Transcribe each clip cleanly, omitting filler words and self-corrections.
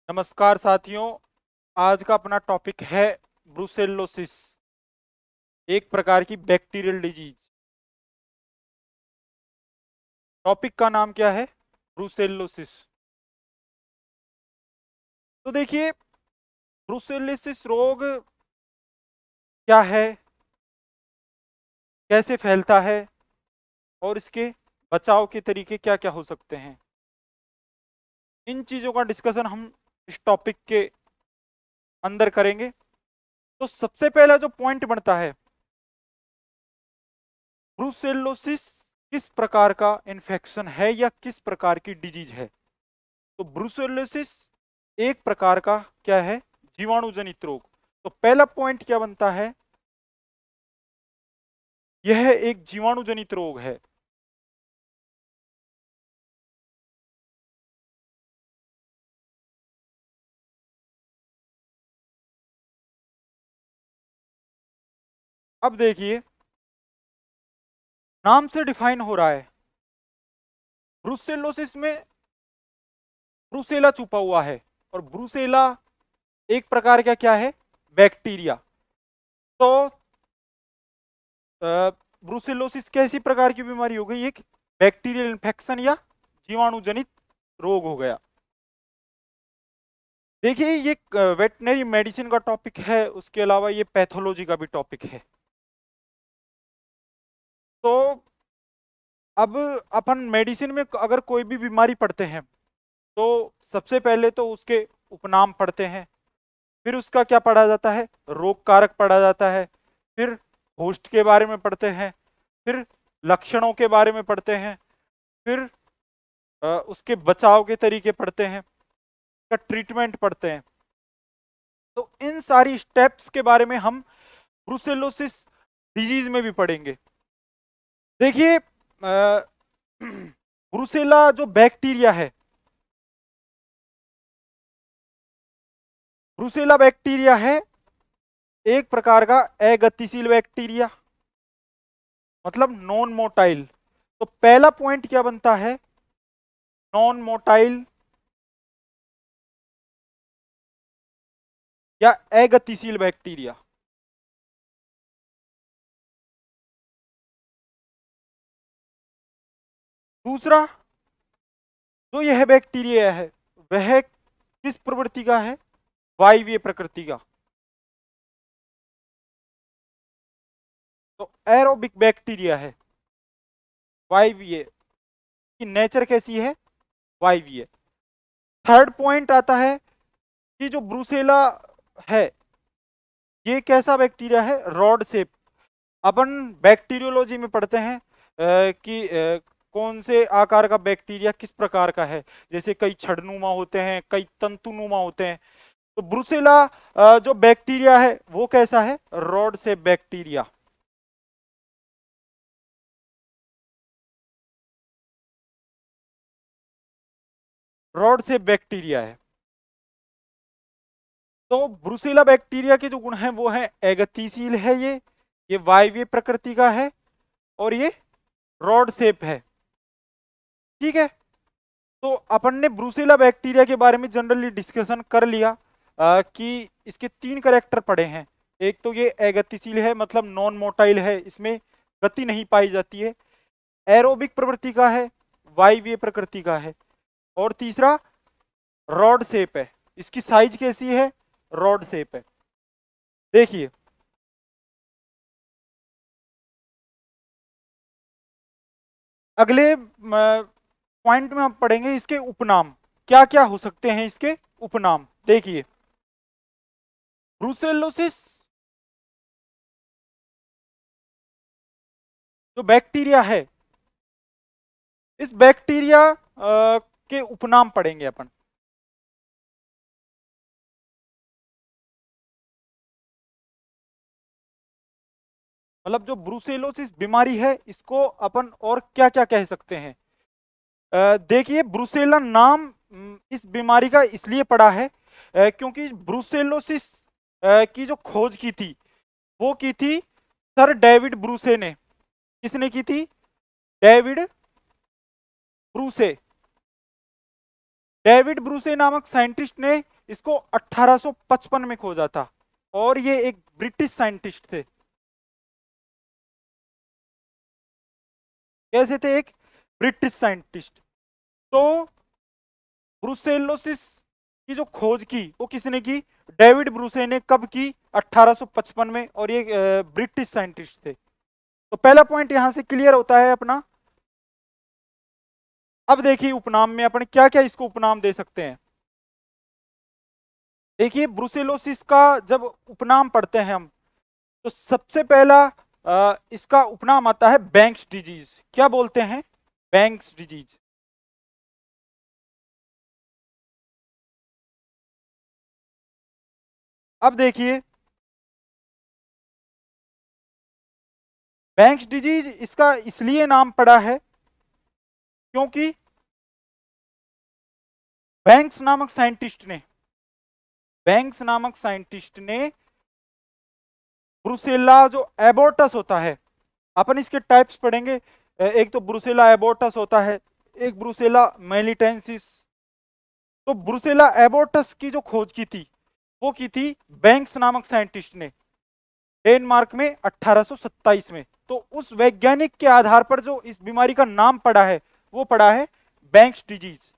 नमस्कार साथियों। आज का अपना टॉपिक है ब्रुसेलोसिस, एक प्रकार की बैक्टीरियल डिजीज। टॉपिक का नाम क्या है? ब्रुसेलोसिस। तो देखिए, ब्रुसेलोसिस रोग क्या है, कैसे फैलता है और इसके बचाव के तरीके क्या क्या हो सकते हैं, इन चीजों का डिस्कशन हम इस टॉपिक के अंदर करेंगे। तो सबसे पहला जो पॉइंट बनता है, ब्रुसेलोसिस किस प्रकार का इन्फेक्शन है या किस प्रकार की डिजीज है। तो ब्रुसेलोसिस एक प्रकार का क्या है? जीवाणु जनित रोग। तो पहला पॉइंट क्या बनता है? यह एक जीवाणु जनित रोग है। अब देखिए, नाम से डिफाइन हो रहा है, ब्रुसेलोसिस में ब्रुसेला छुपा हुआ है। और ब्रुसेला एक प्रकार का क्या है? बैक्टीरिया। तो ब्रुसेलोसिस कैसी प्रकार की बीमारी हो गई? एक बैक्टीरियल इन्फेक्शन या जीवाणु जनित रोग हो गया। देखिए, ये वेटनरी मेडिसिन का टॉपिक है, उसके अलावा ये पैथोलॉजी का भी टॉपिक है। तो अब अपन मेडिसिन में अगर कोई भी बीमारी पढ़ते हैं तो सबसे पहले तो उसके उपनाम पढ़ते हैं, फिर उसका क्या पढ़ा जाता है? रोग कारक पढ़ा जाता है, फिर होस्ट के बारे में पढ़ते हैं, फिर लक्षणों के बारे में पढ़ते हैं, फिर उसके बचाव के तरीके पढ़ते हैं, का ट्रीटमेंट पढ़ते हैं। तो इन सारी स्टेप्स के बारे में हम ब्रुसेलोसिस डिजीज में भी पढ़ेंगे। देखिए, ब्रुसेला जो बैक्टीरिया है, ब्रुसेला बैक्टीरिया है एक प्रकार का अगतिशील बैक्टीरिया, मतलब नॉन मोटाइल। तो पहला पॉइंट क्या बनता है? नॉन मोटाइल या अगतिशील बैक्टीरिया। दूसरा, जो यह बैक्टीरिया है वह किस प्रवृत्ति का है? वायवीय प्रकृति का। तो एरोबिक बैक्टीरिया है, वायवीय की नेचर कैसी है? वायवीय। थर्ड पॉइंट आता है कि जो ब्रुसेला है ये कैसा बैक्टीरिया है? Rod shape. अपन बैक्टीरियोलॉजी में पढ़ते हैं कि कौन से आकार का बैक्टीरिया किस प्रकार का है। जैसे कई छड़नुमा होते हैं, कई तंतुनुमा होते हैं। तो ब्रुसेला जो बैक्टीरिया है वो कैसा है? Rod shape bacteria. Rod shape bacteria है। तो ब्रुसेला बैक्टीरिया के जो गुण हैं वो है एगतिशील है, ये वायवीय प्रकृति का है और ये रॉड शेप है। ठीक है। तो अपन ने ब्रुसेला बैक्टीरिया के बारे में जनरली डिस्कशन कर लिया कि इसके तीन कैरेक्टर पड़े हैं। एक तो ये अगतिशील है, मतलब नॉन मोटाइल है, इसमें गति नहीं पाई जाती है। एरोबिक प्रवृत्ति का है, वायवीय प्रकृति का है। और तीसरा रॉड शेप है। इसकी साइज कैसी है? रॉड शेप है। देखिए, अगले पॉइंट में हम पढ़ेंगे इसके उपनाम क्या क्या हो सकते हैं। इसके उपनाम देखिए, ब्रुसेलोसिस जो बैक्टीरिया है, इस बैक्टीरिया के उपनाम पढ़ेंगे अपन। मतलब जो ब्रुसेलोसिस बीमारी है इसको अपन और क्या क्या कह सकते हैं। देखिए, ब्रुसेला नाम इस बीमारी का इसलिए पड़ा है क्योंकि ब्रुसेलोसिस की जो खोज की थी वो की थी सर डेविड ब्रूसे ने। किसने की थी? डेविड ब्रूसे। डेविड ब्रूसे नामक साइंटिस्ट ने इसको 1855 में खोजा था, और ये एक ब्रिटिश साइंटिस्ट थे। कैसे थे? एक ब्रिटिश साइंटिस्ट। तो ब्रुसेलोसिस की जो खोज की वो किसने की? डेविड ब्रूसे ने। कब की? 1855 में, और ये ब्रिटिश साइंटिस्ट थे। तो पहला पॉइंट यहां से क्लियर होता है अपना। अब देखिए उपनाम में अपन क्या क्या इसको उपनाम दे सकते हैं। देखिए ब्रुसेलोसिस का जब उपनाम पढ़ते हैं हम, तो सबसे पहला इसका उपनाम आता है बैंक्स डिजीज। क्या बोलते हैं? Banks disease. अब देखिए बैंक्स डिजीज इसका इसलिए नाम पड़ा है क्योंकि बैंक्स नामक साइंटिस्ट ने ब्रुसेला जो एबोर्टस होता है, अपन इसके टाइप्स पढ़ेंगे। एक तो ब्रुसेला एबोर्टस होता है, एक ब्रुसेला मेलिटेंसिस। तो ब्रुसेला एबोर्टस की जो खोज की थी वो की थी बैंक्स नामक साइंटिस्ट ने डेनमार्क में 1827 में। तो उस वैज्ञानिक के आधार पर जो इस बीमारी का नाम पड़ा है वो पड़ा है बैंक्स डिजीज।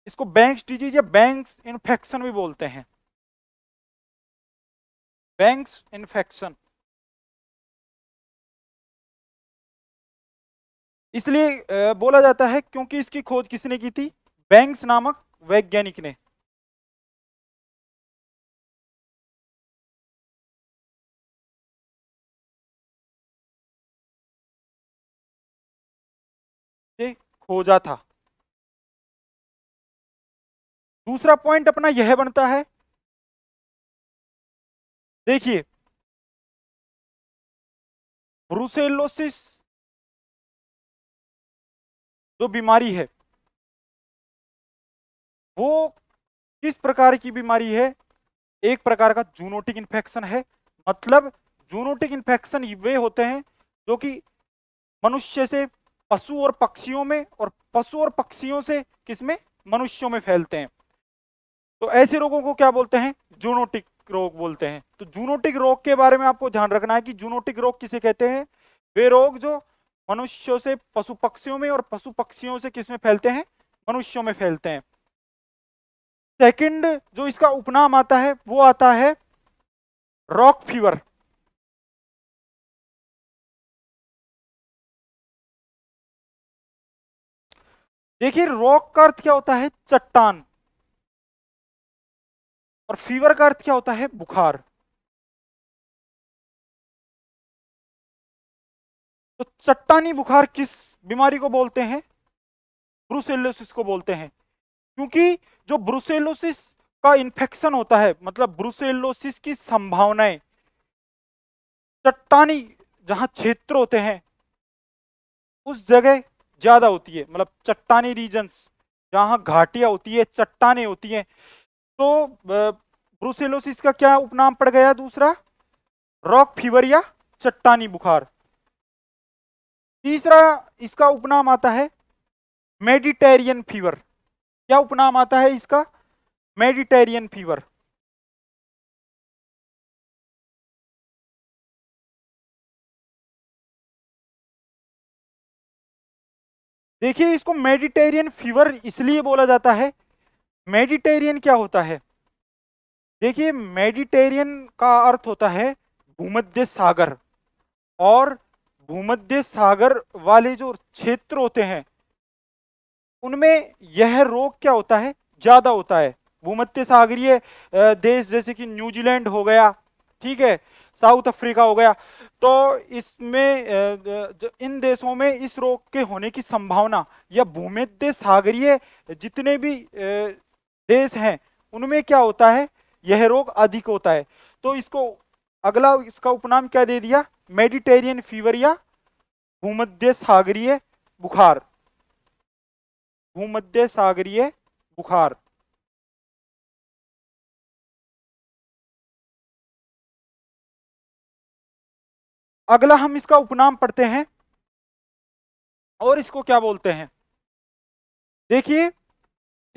इसको बैंक्स डिजीज या बैंक्स इन्फेक्शन भी बोलते हैं। बैंक्स इन्फेक्शन इसलिए बोला जाता है क्योंकि इसकी खोज किसने की थी? बैंक्स नामक वैज्ञानिक ने। ये खोजा था। दूसरा पॉइंट अपना यह बनता है, देखिए ब्रुसेलोसिस जो बीमारी है वो किस प्रकार की बीमारी है? एक प्रकार का जूनोटिक इन्फेक्शन है। मतलब जूनोटिक इन्फेक्शन वे होते हैं जो कि मनुष्य से पशु और पक्षियों में, और पशु और पक्षियों से किसमें? मनुष्यों में फैलते हैं। तो ऐसे रोगों को क्या बोलते हैं? जूनोटिक रोग बोलते हैं। तो जूनोटिक रोग के बारे में आपको ध्यान रखना है कि जूनोटिक रोग किसे कहते हैं? वे रोग जो मनुष्यों से पशु पक्षियों में, और पशु पक्षियों से किसमें फैलते हैं? मनुष्यों में फैलते हैं। सेकंड जो इसका उपनाम आता है वो आता है रॉक फीवर। देखिए रॉक का अर्थ क्या होता है? चट्टान। और फीवर का अर्थ क्या होता है? बुखार। तो चट्टानी बुखार किस बीमारी को बोलते हैं? ब्रुसेलोसिस को बोलते हैं। क्योंकि जो ब्रुसेलोसिस का इन्फेक्शन होता है, मतलब ब्रुसेलोसिस की संभावनाएं चट्टानी जहां क्षेत्र होते हैं उस जगह ज्यादा होती है। मतलब चट्टानी रीजन्स जहां घाटियां होती है, चट्टाने होती हैं। तो ब्रुसेलोसिस का क्या उपनाम पड़ गया? दूसरा रॉक फीवर या चट्टानी बुखार। तीसरा इसका उपनाम आता है मेडिटेरियन फीवर। क्या उपनाम आता है इसका? Mediterranean fever. देखिए इसको मेडिटेरियन फीवर इसलिए बोला जाता है। मेडिटेरियन क्या होता है? देखिए मेडिटेरियन का अर्थ होता है भूमध्य सागर। और भूमध्य सागर वाले जो क्षेत्र होते हैं उनमें यह रोग क्या होता है? ज्यादा होता है। भूमध्य सागरीय देश जैसे कि न्यूजीलैंड हो गया, ठीक है, साउथ अफ्रीका हो गया। तो इसमें इन देशों में इस रोग के होने की संभावना, या भूमध्य सागरीय जितने भी देश हैं उनमें क्या होता है? यह रोग अधिक होता है। तो इसको अगला इसका उपनाम क्या दे दिया? मेडिटेरियन फीवर या भूमध्य सागरीय बुखार। भूमध्य सागरीय बुखार। अगला हम इसका उपनाम पढ़ते हैं, और इसको क्या बोलते हैं? देखिए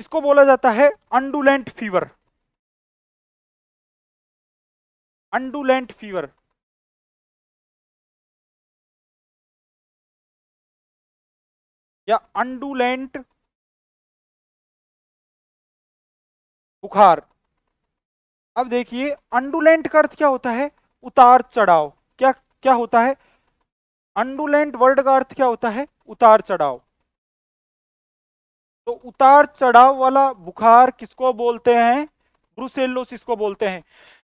इसको बोला जाता है अंडुलेंट फीवर। अंडुलेंट फीवर। या अंडुलेंट बुखार। अब देखिए अंडुलेंट का अर्थ क्या होता है? उतार चढ़ाव। क्या क्या होता है? अंडुलेंट वर्ड का अर्थ क्या होता है? उतार चढ़ाव। तो उतार चढ़ाव वाला बुखार किसको बोलते हैं? ब्रुसेलोसिस को बोलते हैं।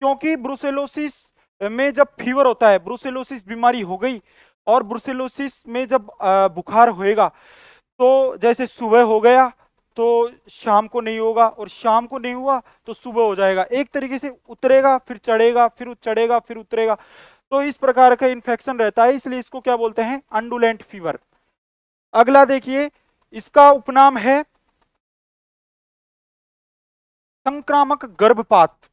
क्योंकि ब्रुसेलोसिस में जब फीवर होता है, ब्रुसेलोसिस बीमारी हो गई और ब्रुसेलोसिस में जब बुखार होएगा, तो जैसे सुबह हो गया तो शाम को नहीं होगा, और शाम को नहीं हुआ तो सुबह हो जाएगा। एक तरीके से उतरेगा फिर चढ़ेगा, फिर चढ़ेगा फिर उतरेगा। तो इस प्रकार का इन्फेक्शन रहता है, इसलिए इसको क्या बोलते हैं? अंडुलेंट फीवर। अगला देखिए, इसका उपनाम है संक्रामक गर्भपात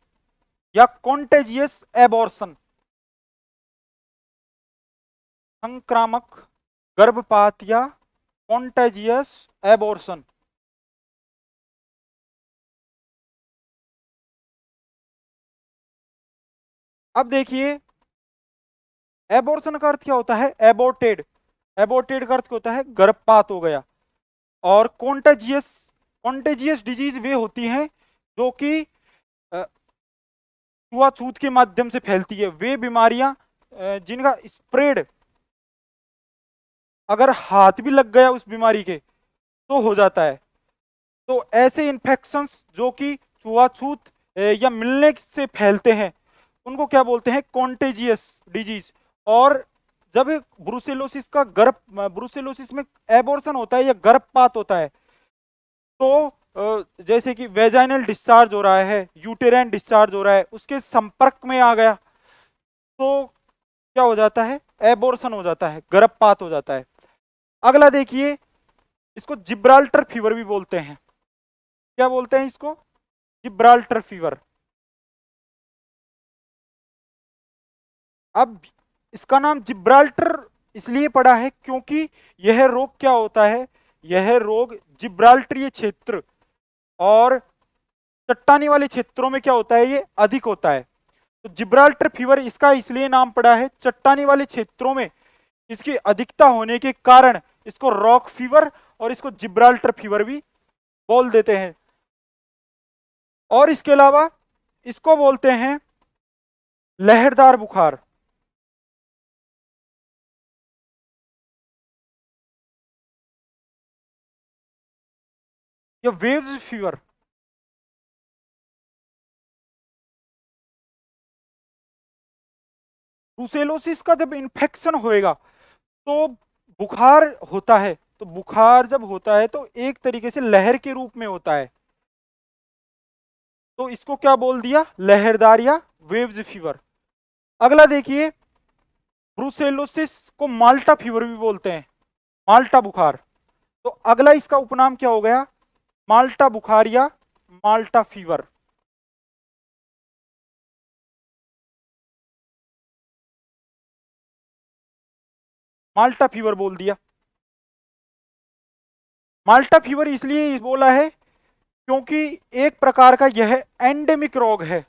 या कॉन्टेजियस एबॉर्शन। संक्रामक गर्भपात या कॉन्टेजियस एबॉर्शन। अब देखिए एबॉर्शन का अर्थ क्या होता है? एबोर्टेड। एबोर्टेड का अर्थ क्या होता है? गर्भपात हो गया। और कॉन्टेजियस, कॉन्टेजियस डिजीज वे होती हैं जो कि छुआछूत के माध्यम से फैलती है। वे बीमारियां जिनका स्प्रेड अगर हाथ भी लग गया उस बीमारी के तो हो जाता है। तो ऐसे इन्फेक्शंस जो कि छुआछूत या मिलने से फैलते हैं उनको क्या बोलते हैं? Contagious disease. और जब ब्रुसेलोसिस का गर्भ, ब्रुसेलोसिस में एबॉर्शन होता है या गर्भपात होता है, तो जैसे कि वेजाइनल डिस्चार्ज हो रहा है, यूटेराइन डिस्चार्ज हो रहा है, उसके संपर्क में आ गया तो क्या हो जाता है? एबॉर्शन हो जाता है, गर्भपात हो जाता है। अगला देखिए, इसको जिब्राल्टर फीवर भी बोलते हैं। क्या बोलते हैं इसको? Gibraltar fever. अब इसका नाम जिब्राल्टर इसलिए पड़ा है क्योंकि यह रोग क्या होता है? यह रोग जिब्राल्टरीय क्षेत्र और चट्टानी वाले क्षेत्रों में क्या होता है? ये अधिक होता है। तो जिब्राल्टर फीवर इसका इसलिए नाम पड़ा है, चट्टानी वाले क्षेत्रों में इसकी अधिकता होने के कारण इसको रॉक फीवर और इसको जिब्राल्टर फीवर भी बोल देते हैं। और इसके अलावा इसको बोलते हैं लहरदार बुखार या वेव्स फीवर। ब्रुसेलोसिस का जब इन्फेक्शन होएगा तो बुखार होता है। तो बुखार जब होता है तो एक तरीके से लहर के रूप में होता है, तो इसको क्या बोल दिया? लहरदार या वेव्स फीवर। अगला देखिए, ब्रुसेलोसिस को माल्टा फीवर भी बोलते हैं, माल्टा बुखार। तो अगला इसका उपनाम क्या हो गया? माल्टा बुखार या माल्टा फीवर। माल्टा फीवर बोल दिया। माल्टा फीवर इसलिए बोला है क्योंकि एक प्रकार का यह एंडेमिक रोग है,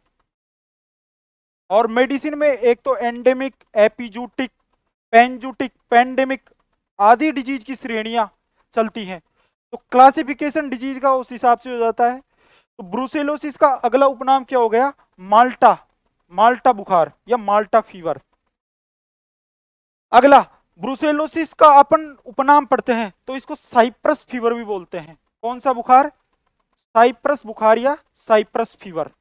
और मेडिसिन में एक तो एंडेमिक, एपिजूटिक, पेंजूटिक, पेंडेमिक आदि डिजीज की श्रेणियां चलती हैं। तो क्लासिफिकेशन डिजीज का उस हिसाब से हो जाता है। तो ब्रुसेलोसिस का अगला उपनाम क्या हो गया? माल्टा, माल्टा बुखार या माल्टा फीवर। अगला, ब्रुसेलोसिस का अपन उपनाम पढ़ते हैं तो इसको साइप्रस फीवर भी बोलते हैं। कौन सा बुखार? साइप्रस बुखार या साइप्रस फीवर।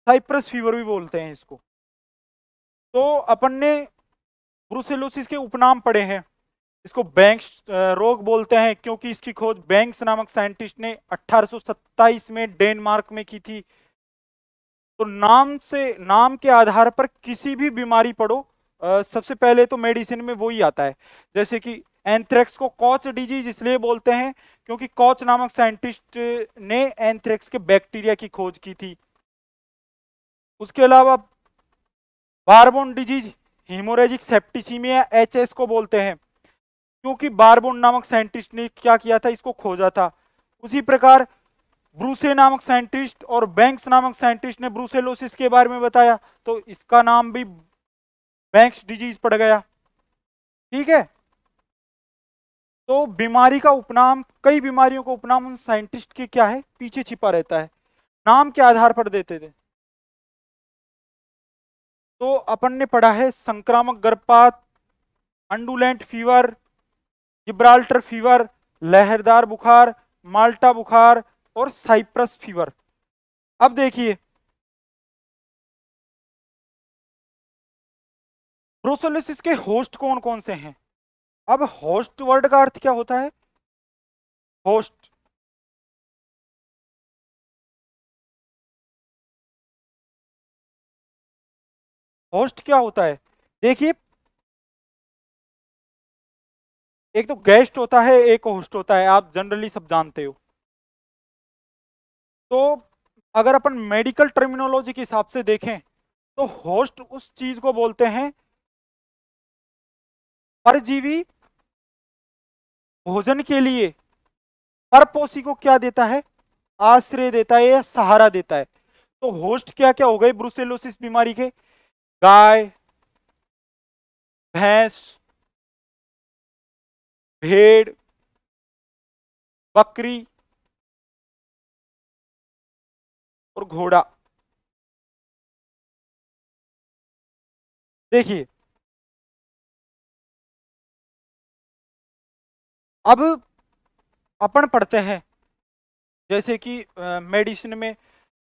साइप्रस फीवर भी बोलते हैं इसको। तो अपन ने ब्रुसेलोसिस के उपनाम पढ़े हैं। इसको बैंक्स रोग बोलते हैं क्योंकि इसकी खोज बैंक्स नामक साइंटिस्ट ने 1827 में डेनमार्क में की थी। तो नाम से, नाम के आधार पर किसी भी बीमारी पढ़ो, सबसे पहले तो मेडिसिन में वो ही आता है। जैसे कि एंथ्रेक्स को कॉच डिजीज इसलिए बोलते हैं क्योंकि कॉच नामक साइंटिस्ट ने एंथ्रेक्स के बैक्टीरिया की खोज की थी। उसके अलावा barbone disease haemorrhagic septicaemia HS को बोलते हैं क्योंकि बारबोन नामक साइंटिस्ट ने क्या किया था, इसको खोजा था। उसी प्रकार ब्रूसे नामक साइंटिस्ट और बैंक्स नामक साइंटिस्ट ने ब्रूसेलोसिस के बारे में बताया, तो इसका नाम भी बैंक्स डिजीज पड़ गया। ठीक है, तो बीमारी का उपनाम, कई बीमारियों का उपनाम उन साइंटिस्ट के क्या है, पीछे छिपा रहता है, नाम के आधार पर देते थे। तो अपन ने पढ़ा है संक्रामक गर्भपात, अंडुलेंट फीवर, जिब्राल्टर फीवर, लहरदार बुखार, माल्टा बुखार और साइप्रस फीवर। अब देखिए ब्रूसेलोसिस के होस्ट कौन कौन से हैं। अब होस्ट वर्ड का अर्थ क्या होता है, होस्ट, होस्ट क्या होता है, देखिए एक तो गेस्ट होता है, एक होस्ट होता है, आप जनरली सब जानते हो। तो अगर अपन मेडिकल टर्मिनोलॉजी के हिसाब से देखें तो होस्ट उस चीज को बोलते हैं परजीवी भोजन के लिए परपोषी को क्या देता है, आश्रय देता है या सहारा देता है। तो होस्ट क्या क्या हो गए ब्रूसेलोसिस बीमारी के, गाय, भैंस, भेड़, बकरी और घोड़ा। देखिए अब अपन पढ़ते हैं जैसे कि मेडिसिन में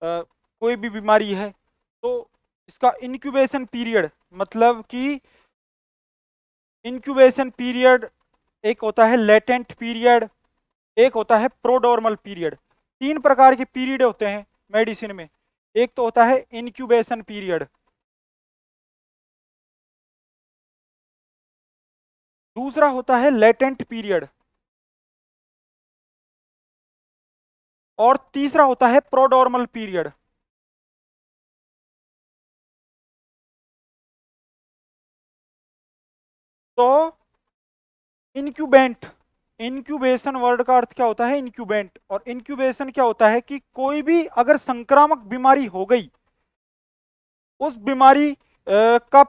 कोई भी बीमारी है तो इसका इंक्यूबेशन पीरियड, मतलब कि इंक्यूबेशन पीरियड एक होता है लेटेंट पीरियड, एक होता है प्रोडोर्मल पीरियड। तीन प्रकार के पीरियड होते हैं मेडिसिन में। एक तो होता है इंक्यूबेशन पीरियड, दूसरा होता है लेटेंट पीरियड और तीसरा होता है प्रोडोर्मल पीरियड। तो इंक्यूबेंट, इंक्यूबेशन वर्ड का अर्थ क्या होता है, इंक्यूबेंट। और इंक्यूबेशन क्या होता है कि कोई भी अगर संक्रामक बीमारी हो गई, उस बीमारी का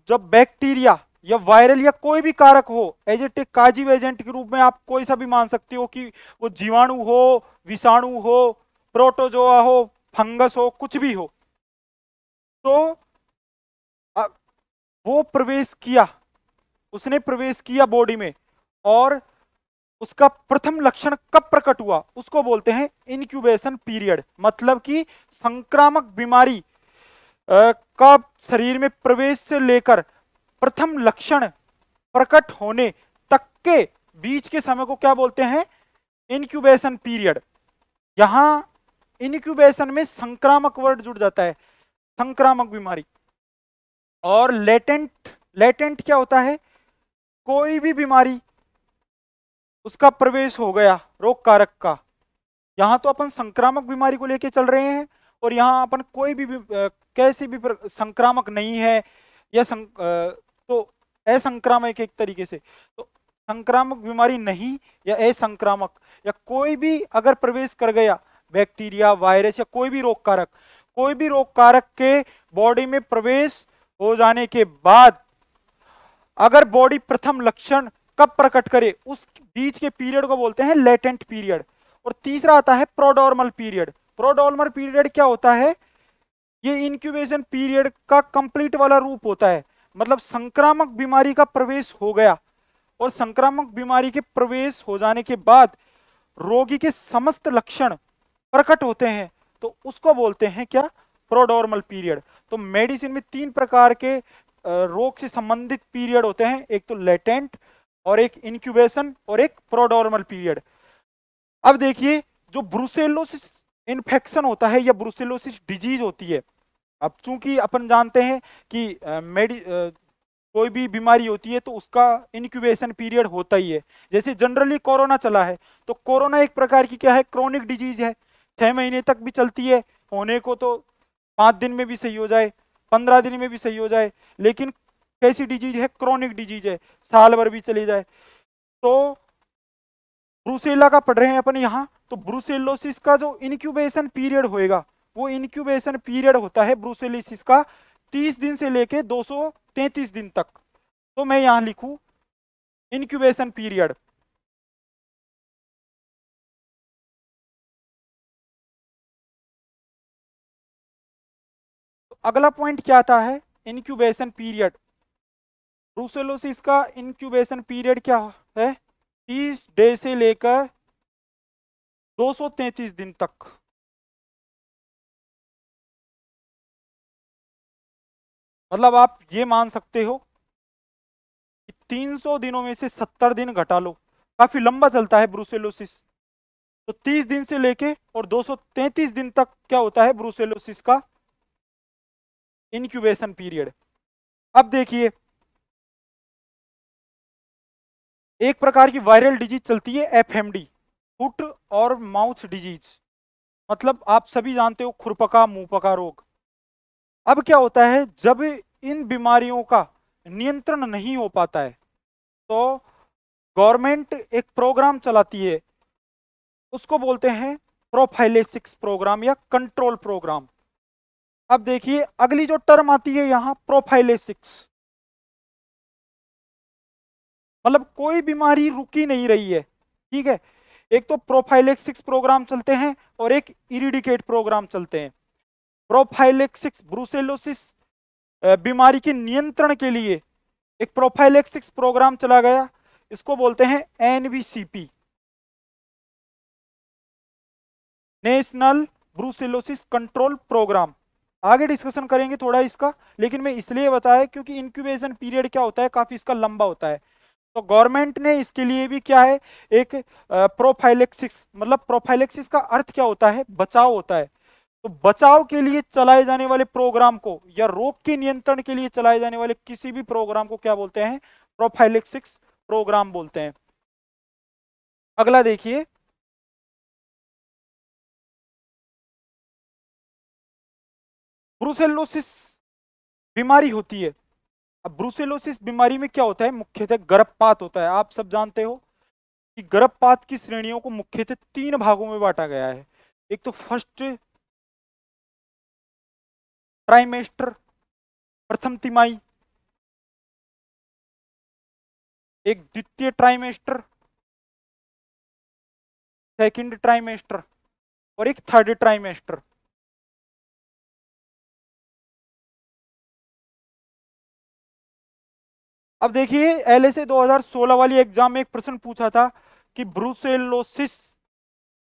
जब बैक्टीरिया या वायरल या कोई भी कारक हो, एज ए काजिव एजेंट के रूप में आप कोई सा भी मान सकते हो कि वो जीवाणु हो, विषाणु हो, प्रोटोजोआ हो, फंगस हो, कुछ भी हो, तो वो प्रवेश किया, उसने प्रवेश किया बॉडी में और उसका प्रथम लक्षण कब प्रकट हुआ, उसको बोलते हैं इनक्यूबेशन पीरियड। मतलब कि संक्रामक बीमारी का शरीर में प्रवेश से लेकर प्रथम लक्षण प्रकट होने तक के बीच के समय को क्या बोलते हैं, इनक्यूबेशन पीरियड। यहां इनक्यूबेशन में संक्रामक वर्ड जुड़ जाता है, संक्रामक बीमारी। और लेटेंट, लेटेंट क्या होता है, कोई भी बीमारी उसका प्रवेश हो गया रोग कारक का। यहां तो अपन संक्रामक बीमारी को लेके चल रहे हैं और यहां अपन कोई भी कैसी भी संक्रामक नहीं है या तो असंक्रामक एक तरीके से, तो संक्रामक बीमारी नहीं या असंक्रामक या कोई भी अगर प्रवेश कर गया, बैक्टीरिया, वायरस या कोई भी रोग कारक, कोई भी रोग कारक के बॉडी में प्रवेश हो जाने के बाद अगर बॉडी प्रथम लक्षण कब प्रकट करे, उस बीच के पीरियड को बोलते हैं लेटेंट पीरियड। और तीसरा आता है प्रोडोर्मल पीरियड। प्रोडोर्मल पीरियड क्या होता है, ये इंक्यूबेशन पीरियड का कंप्लीट वाला रूप होता है। मतलब संक्रामक बीमारी का प्रवेश हो गया और संक्रामक बीमारी के प्रवेश हो जाने के बाद रोगी के समस्त लक्षण प्रकट होते हैं, तो उसको बोलते हैं क्या, प्रोडोर्मल पीरियड। तो मेडिसिन में तीन प्रकार के रोग से संबंधित पीरियड होते हैं, एक तो लेटेंट और एक इंक्यूबेशन और एक प्रोडोर्मल पीरियड। अब देखिए जो ब्रूसेलोसिस इन्फेक्शन होता है या ब्रूसेलोसिस डिजीज होती है, अब चूंकि अपन जानते हैं कि कोई भी बीमारी होती है तो उसका इनक्यूबेशन पीरियड होता ही है। जैसे जनरली कोरोना चला है, तो कोरोना एक प्रकार की क्या है, क्रोनिक डिजीज है, 6 महीने तक भी चलती है, होने को तो 5 दिन में भी सही हो जाए, 15 दिन में भी सही हो जाए, लेकिन कैसी डिजीज है, क्रोनिक डिजीज है, साल भर भी चली जाए। तो ब्रूसेला का पढ़ रहे हैं अपन यहाँ, तो ब्रूसेलोसिस का जो इनक्यूबेशन पीरियड होएगा, वो इनक्यूबेशन पीरियड होता है ब्रूसेलोसिस का 30 दिन से लेके 233 दिन तक। तो मैं यहां लिखूं इनक्यूबेशन पीरियड। तो अगला पॉइंट क्या आता है, इनक्यूबेशन पीरियड। ब्रूसेलोसिस का इनक्यूबेशन पीरियड क्या है, 30 डे से लेकर 233 दिन तक। मतलब आप ये मान सकते हो कि 300 दिनों में से 70 दिन घटा लो, काफी लंबा चलता है ब्रूसेलोसिस। तो 30 दिन से लेके और 233 दिन तक क्या होता है ब्रूसेलोसिस का इनक्यूबेशन पीरियड। अब देखिए, एक प्रकार की वायरल डिजीज चलती है एफएमडी, फुट और माउथ डिजीज, मतलब आप सभी जानते हो खुरपका मुंहपका रोग। अब क्या होता है, जब इन बीमारियों का नियंत्रण नहीं हो पाता है, तो गवर्नमेंट एक प्रोग्राम चलाती है, उसको बोलते हैं प्रोफाइलेसिस प्रोग्राम या कंट्रोल प्रोग्राम। अब देखिए अगली जो टर्म आती है यहां, प्रोफाइलेसिस, मतलब कोई बीमारी रुकी नहीं रही है, ठीक है। एक तो प्रोफाइलेक्सिस प्रोग्राम चलते हैं और एक इरिडिकेट प्रोग्राम चलते हैं। प्रोफाइलेक्सिस ब्रूसेलोसिस बीमारी के नियंत्रण के लिए एक प्रोफाइलेक्सिस प्रोग्राम चला गया, इसको बोलते हैं एनवीसीपी, नेशनल ब्रूसेलोसिस कंट्रोल प्रोग्राम। आगे डिस्कशन करेंगे थोड़ा इसका, लेकिन मैं इसलिए बताया क्योंकि इंक्यूबेशन पीरियड क्या होता है, काफी इसका लंबा होता है। तो गवर्नमेंट ने इसके लिए भी क्या है, एक प्रोफाइलेक्सिस, मतलब प्रोफाइलेक्सिस का अर्थ क्या होता है, बचाव होता है। तो बचाव के लिए चलाए जाने वाले प्रोग्राम को या रोग के नियंत्रण के लिए चलाए जाने वाले किसी भी प्रोग्राम को क्या बोलते हैं, प्रोफाइलेक्सिस प्रोग्राम बोलते हैं। अगला देखिए, ब्रूसेलोसिस बीमारी होती है। अब ब्रूसेलोसिस बीमारी में क्या होता है, मुख्यतः गर्भपात होता है। आप सब जानते हो कि गर्भपात की श्रेणियों को मुख्यतः 3 भागों में बांटा गया है। एक तो फर्स्ट ट्राइमेस्टर, प्रथम तिमाही, एक द्वितीय ट्राइमेस्टर, सेकंड ट्राइमेस्टर, और एक थर्ड ट्राइमेस्टर। अब देखिए एलएसए 2016 वाली एग्जाम में एक प्रश्न पूछा था कि ब्रूसेलोसिस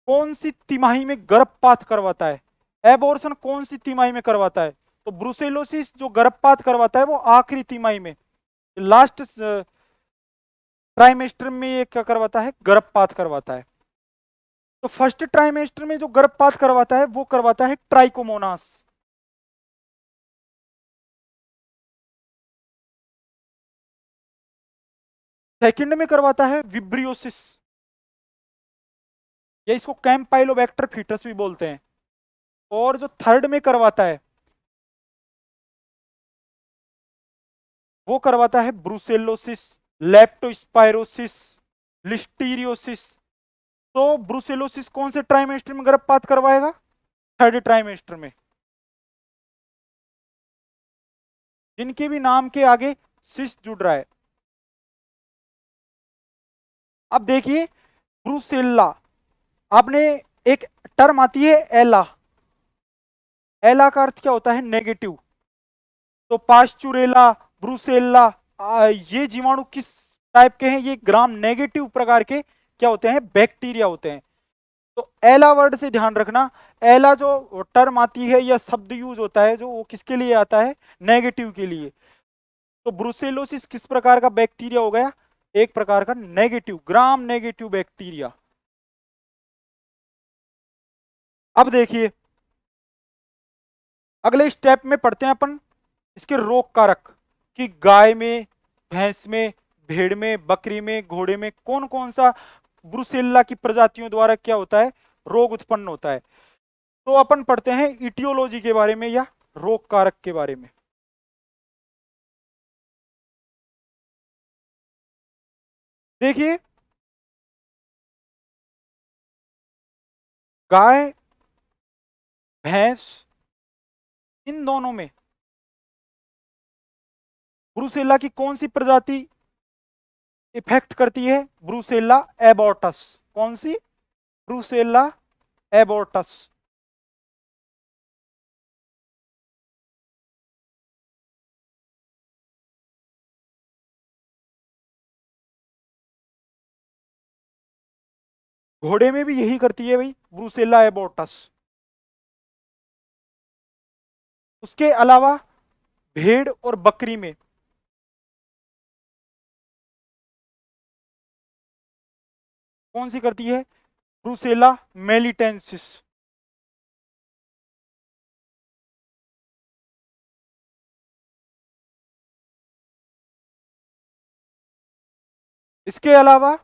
कौन सी तिमाही में गर्भपात करवाता है, एबॉर्शन कौन सी तिमाही में करवाता है। तो ब्रूसेलोसिस जो गर्भपात करवाता है वो आखिरी तिमाही में, लास्ट ट्राइमेस्टर में ये क्या करवाता है, गर्भपात करवाता है। तो फर्स्ट ट्राइमेस्टर में जो गर्भपात करवाता है वो करवाता है ट्राइकोमोनास। सेकंड में करवाता है विब्रियोसिस, या इसको कैम्पाइलोबैक्टर फीटस भी बोलते हैं। और जो थर्ड में करवाता है वो करवाता है ब्रूसेलोसिस, लेप्टोस्पायरोसिस, लिस्टीरियोसिस। तो ब्रूसेलोसिस कौन से ट्राइमेस्टर में गर्भपात करवाएगा, थर्ड ट्राइमेस्टर में, जिनके भी नाम के आगे सिस जुड़ रहा है। अब देखिए ब्रूसेल्ला, आपने एक टर्म आती है एला, एला का अर्थ क्या होता है, नेगेटिव। तो पास्चुरेला, ब्रूसेल्ला, ये जीवाणु किस टाइप के हैं, ये ग्राम नेगेटिव प्रकार के क्या होते हैं, बैक्टीरिया होते हैं। तो एला वर्ड से ध्यान रखना, एला जो टर्म आती है या शब्द यूज होता है जो वो किसके लिए आता है, नेगेटिव के लिए। तो ब्रुसेलोसिस किस प्रकार का बैक्टीरिया हो गया, एक प्रकार का नेगेटिव, ग्राम नेगेटिव बैक्टीरिया। अब देखिए अगले स्टेप में पढ़ते हैं अपन इसके रोग कारक, कि गाय में भैंस में, भेड़ में, बकरी में, घोड़े में कौन कौन सा ब्रुसेल्ला की प्रजातियों द्वारा क्या होता है, रोग उत्पन्न होता है। तो अपन पढ़ते हैं इटियोलॉजी के बारे में या रोग कारक के बारे में। देखिए, गाय, भैंस, इन दोनों में ब्रुसेल्ला की कौन सी प्रजाति इफेक्ट करती है? ब्रुसेल्ला एबॉर्टस। कौन सी? ब्रुसेल्ला एबॉर्टस। घोड़े में भी यही करती है भाई, ब्रुसेल्ला एबॉर्टस। उसके अलावा भेड़ और बकरी में कौन सी करती है? ब्रुसेल्ला मेलिटेंसिस। इसके अलावा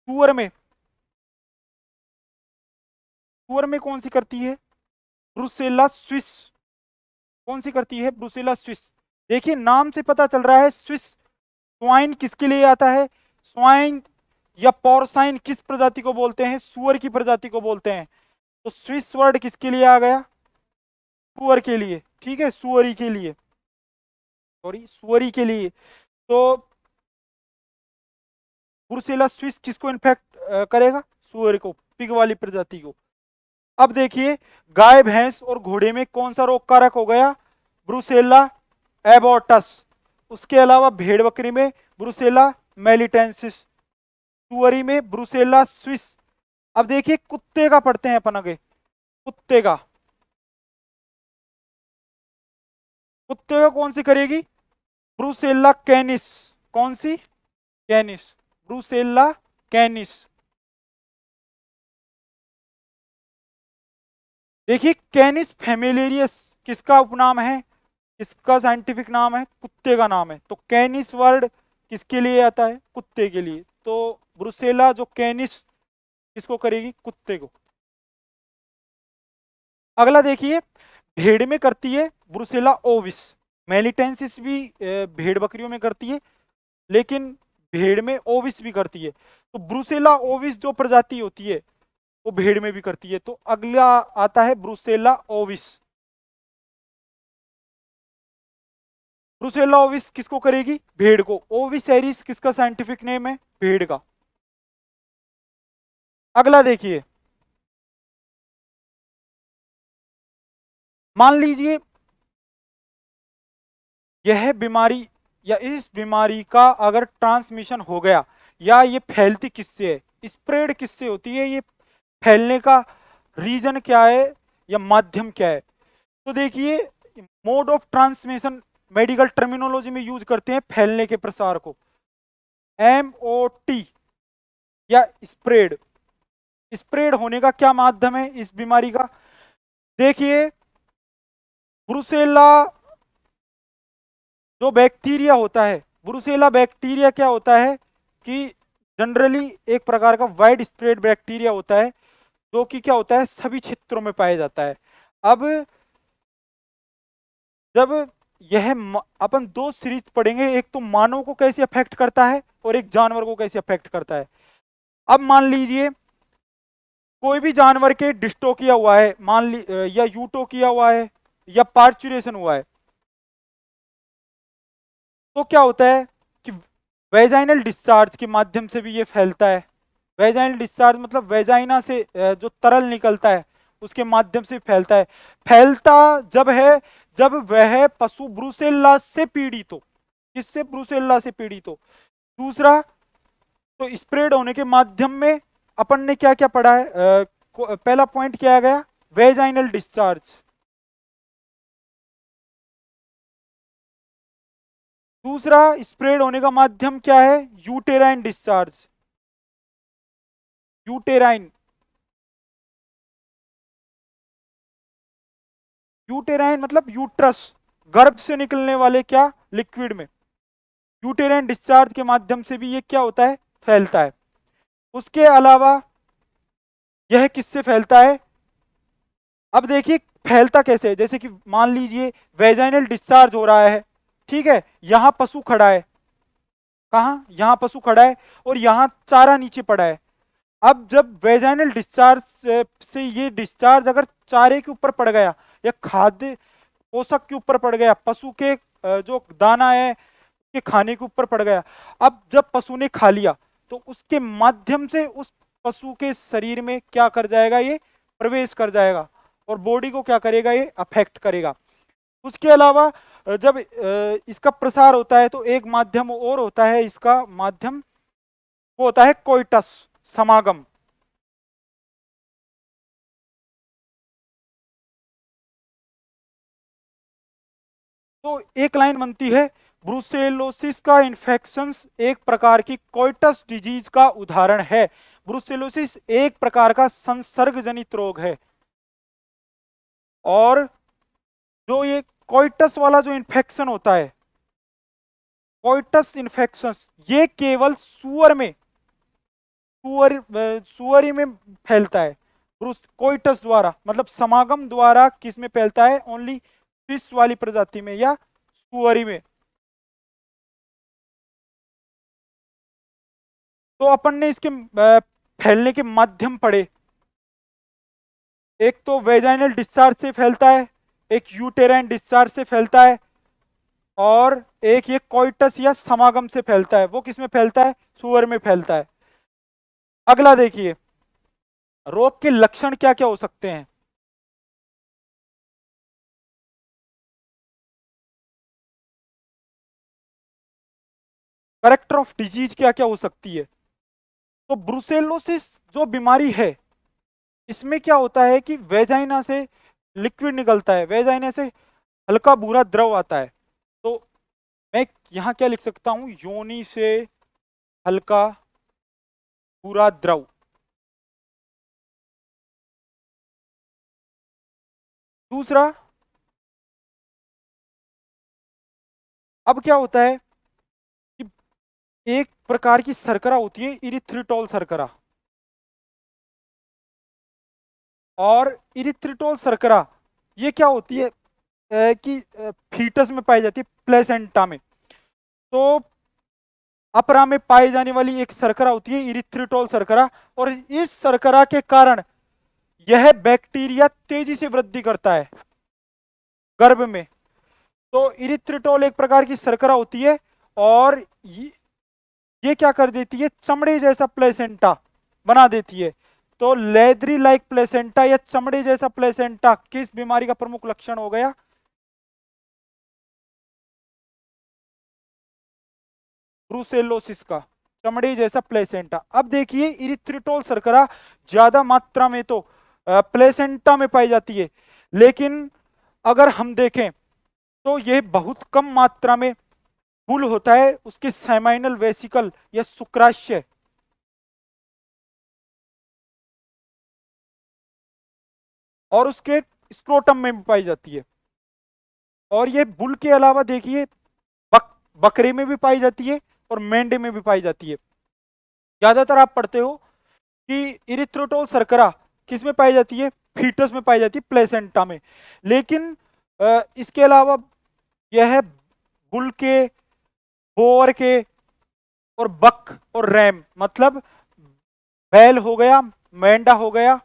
सुअर में, सुअर में कौन सी करती है? Brucella Swiss. कौन सी करती है? Brucella Swiss. देखिए, नाम से पता चल रहा है स्विस। स्वाइन किसके लिए आता है? स्वाइन या पोर्साइन किस प्रजाति को बोलते हैं? सुअर की प्रजाति को बोलते हैं। तो स्विस वर्ड किसके लिए आ गया? सुअर के लिए। ठीक है, सुअरी के लिए, सॉरी सुअरी के लिए। तो ब्रुसेल्ला स्विस किसको इन्फेक्ट करेगा? सुअर को, पिग वाली प्रजाति को। अब देखिए, गाय, भैंस और घोड़े में कौन सा रोग कारक हो गया? ब्रुसेल्ला एबॉर्टस। उसके अलावा भेड़ बकरी में ब्रुसेल्ला मेलिटेंसिस, सुअरी में ब्रुसेल्ला स्विस। अब देखिए, कुत्ते का पढ़ते हैं अपन आगे। कुत्ते का, कुत्ते का कौन सी करेगी? ब्रुसेल्ला कैनिस। कौन सी? कैनिस, ब्रुसेल्ला कैनिस। देखिए, कैनिस फेमिलियरियस किसका उपनाम है? इसका साइंटिफिक नाम है, कुत्ते का नाम है। तो कैनिस वर्ड किसके लिए आता है? कुत्ते के लिए। तो ब्रुसेला जो कैनिस किसको करेगी? कुत्ते को। अगला देखिए, भेड़ में करती है ब्रुसेला ओविस। मेलिटेंसिस भी भेड़ बकरियों में करती है, लेकिन भेड़ में ओविस भी करती है। तो ब्रुसेला ओविस जो प्रजाति होती है वो भेड़ में भी करती है। तो अगला आता है ब्रुसेला ओविस। ब्रुसेला ओविस किसको करेगी? भेड़ को। ओविस एरिस किसका साइंटिफिक नेम है? भेड़ का। अगला देखिए, मान लीजिए यह बीमारी या इस बीमारी का अगर ट्रांसमिशन हो गया, या ये फैलती किससे है, स्प्रेड किससे होती है, ये फैलने का रीजन क्या है या माध्यम क्या है? तो देखिए, mode of transmission medical terminology में यूज करते हैं फैलने के प्रसार को, MOT या स्प्रेड। स्प्रेड होने का क्या माध्यम है इस बीमारी का? देखिए, ब्रुसेला जो बैक्टीरिया होता है, ब्रुसेला बैक्टीरिया क्या होता है कि जनरली एक प्रकार का वाइड स्प्रेड बैक्टीरिया होता है, जो कि क्या होता है, सभी क्षेत्रों में पाया जाता है। अब जब अपन दो सीरीज पढ़ेंगे, एक तो मानव को कैसे अफेक्ट करता है और एक जानवर को कैसे अफेक्ट करता है। अब मान लीजिए कोई भी जानवर के डिस्टोकिया हुआ है, या यूटोकिया हुआ है या पार्चुरेशन हुआ है, तो क्या होता है कि वेजाइनल डिस्चार्ज के माध्यम से भी ये फैलता है। वेजाइनल डिस्चार्ज मतलब वेजाइना से जो तरल निकलता है उसके माध्यम से फैलता है। फैलता जब है जब वह पशु ब्रुसेल्ला से पीड़ित हो। किससे? ब्रुसेल्ला से पीड़ित हो। दूसरा, तो स्प्रेड होने के माध्यम में अपन ने क्या क्या पढ़ा है? पहला पॉइंट क्या आ गया? Vaginal discharge. दूसरा, स्प्रेड होने का माध्यम क्या है? Uterine discharge. यूटेराइन, यूटेराइन मतलब यूट्रस, गर्भ से निकलने वाले क्या? लिक्विड में। यूटेराइन डिस्चार्ज के माध्यम से भी ये क्या होता है, फैलता है। उसके अलावा यह किससे फैलता है, अब देखिए फैलता कैसे है। जैसे कि मान लीजिए वेजाइनल डिस्चार्ज हो रहा है, ठीक है, यहां पशु खड़ा है, कहाँ, यहां पशु खड़ा है और यहां चारा नीचे पड़ा है। अब जब वेजाइनल डिस्चार्ज से ये डिस्चार्ज अगर चारे के ऊपर पड़ गया या खाद्य पोषक के ऊपर पड़ गया, पशु के जो दाना है के खाने के ऊपर पड़ गया, अब जब पशु ने खा लिया तो उसके माध्यम से उस पशु के शरीर में क्या कर जाएगा, ये प्रवेश कर जाएगा और बॉडी को क्या करेगा, ये अफेक्ट करेगा। उसके अलावा जब इसका प्रसार होता है तो एक माध्यम और होता है, इसका माध्यम वो होता है कोइटस, समागम। तो एक लाइन बनती है, ब्रुसेलोसिस का इन्फेक्शन एक प्रकार की कोइटस डिजीज का उदाहरण है। ब्रुसेलोसिस एक प्रकार का संसर्गजनित रोग है और जो ये कोइटस वाला जो इन्फेक्शन होता है, कोइटस इन्फेक्शन, ये केवल सुअर में, सुअर ही में फैलता है। कोइटस द्वारा मतलब समागम द्वारा किस में फैलता है, ओनली फिश वाली प्रजाति में या सुअरी में। तो अपन ने इसके फैलने के माध्यम पढ़े, एक तो वेजाइनल डिस्चार्ज से फैलता है, एक यूटेराइन डिस्चार्ज से फैलता है और एक ये कोइटस या समागम से फैलता है। वो किस में फैलता है, सुअर में फैलता है। अगला देखिए, रोग के लक्षण क्या क्या हो सकते हैं। कैरेक्टर ऑफ डिजीज क्या क्या हो सकती है। तो ब्रुसेलोसिस जो बीमारी है, इसमें क्या होता है कि वेजाइना से लिक्विड निकलता है, वेजाइना से हल्का भूरा द्रव आता है। तो मैं यहां क्या लिख सकता हूं, योनि से हल्का भूरा द्रव। दूसरा, अब क्या होता है कि एक प्रकार की शर्करा होती है इरिथ्रिटोल शर्करा, और इरिथ्रिटोल शर्करा ये क्या होती है कि फीटस में पाई जाती है, प्लेसेंटा में। तो अपरा में पाई जाने वाली एक शर्करा होती है इरिथ्रिटोल शर्करा, और इस शर्करा के कारण यह बैक्टीरिया तेजी से वृद्धि करता है गर्भ में। तो इरिथ्रिटोल एक प्रकार की शर्करा होती है और ये क्या कर देती है, चमड़े जैसा प्लेसेंटा बना देती है। तो लेदरी लाइक प्लेसेंटा या चमड़े जैसा प्लेसेंटा किस बीमारी का प्रमुख लक्षण हो गया, ब्रुसेलोसिस का, चमड़े जैसा प्लेसेंटा। अब देखिए इरिथ्रिटोल शर्करा ज्यादा मात्रा में तो प्लेसेंटा में पाई जाती है, लेकिन अगर हम देखें तो यह बहुत कम मात्रा में बुल होता है उसके सेमाइनल वेसिकल या शुक्राशय, और उसके स्क्रोटम में भी पाई जाती है। और ये बुल के अलावा देखिए बकरे में भी पाई जाती है और मेंढे में भी पाई जाती है। ज्यादातर आप पढ़ते हो कि इरिथ्रोटोल शर्करा किस में पाई जाती है, फीटस में पाई जाती है, प्लेसेंटा में। लेकिन इसके अलावा यह बुल के, बोअर के और बक और रैम, मतलब बैल हो गया, मेंढा हो गया,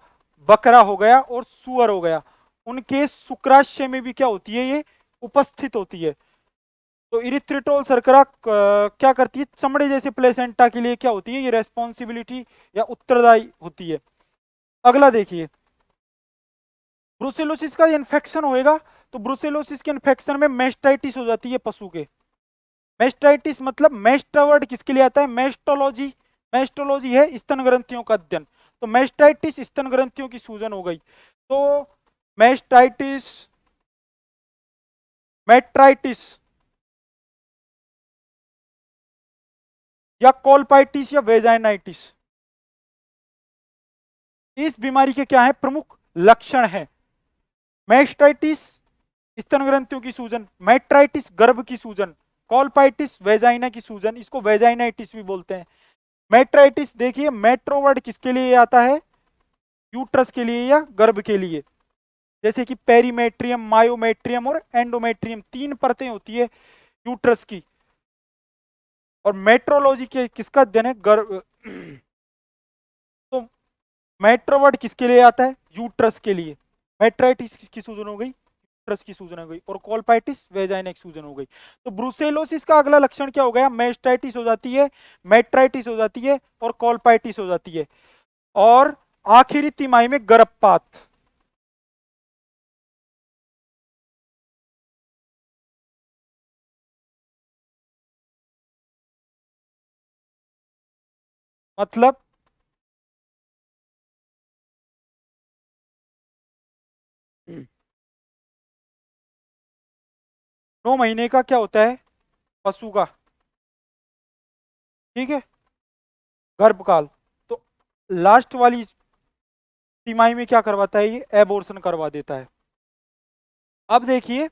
बकरा हो गया और सुअर हो गया, उनके शुक्राशय में भी क्या होती है, ये उपस्थित होती है। तो इरिथ्रिटोल शर्करा क्या करती है, चमड़े जैसे प्लेसेंटा के लिए क्या होती है, ये रेस्पॉन्सिबिलिटी या उत्तरदायी होती है। अगला देखिए, ब्रुसेलोसिस का इन्फेक्शन होएगा तो ब्रुसेलोसिस के इन्फेक्शन में मेस्टाइटिस हो जाती है पशु के। मेस्टाइटिस मतलब मेस्ट वर्ड किसके लिए आता है, मेस्टोलॉजी। मेस्टोलॉजी है स्तन ग्रंथियों का अध्ययन। तो मेस्टाइटिस स्तन ग्रंथियों की सूजन हो गई। तो मेस्टाइटिस, मेट्राइटिस या कोलपाइटिस या वेजाइनाइटिस, इस बीमारी के क्या है, प्रमुख लक्षण है। मेस्टाइटिस स्तन ग्रंथियों की सूजन, मेट्राइटिस गर्भ की सूजन, कॉलपाइटिस वेजाइना की सूजन, इसको वेजाइनाइटिस भी बोलते हैं। मेट्राइटिस, देखिए मेट्रो वर्ड किसके लिए आता है, यूट्रस के लिए या गर्भ के लिए। जैसे कि पेरीमेट्रियम, मायोमेट्रियम और एंडोमेट्रियम, 3 परतें होती है यूट्रस की। और मेट्रोलॉजी के किसका अध्ययन है, गर्भ। तो मेट्रो वर्ड किसके लिए आता है, यूट्रस के लिए। मेट्राइटिस किसकी सूजन हो गई, यूट्रस की सूजन हो गई। और कॉलपाइटिस वेजाइनिक सूजन हो गई। तो ब्रुसेलोसिस का अगला लक्षण क्या हो गया, मेस्टाइटिस हो जाती है, मेट्राइटिस हो जाती है और कॉलपाइटिस हो जाती है। और आखिरी तिमाही में गर्भपात। मतलब 9 महीने का क्या होता है पशु का, ठीक है, गर्भकाल। तो लास्ट वाली तिमाही में क्या करवाता है, ये एबॉर्शन करवा देता है। अब देखिए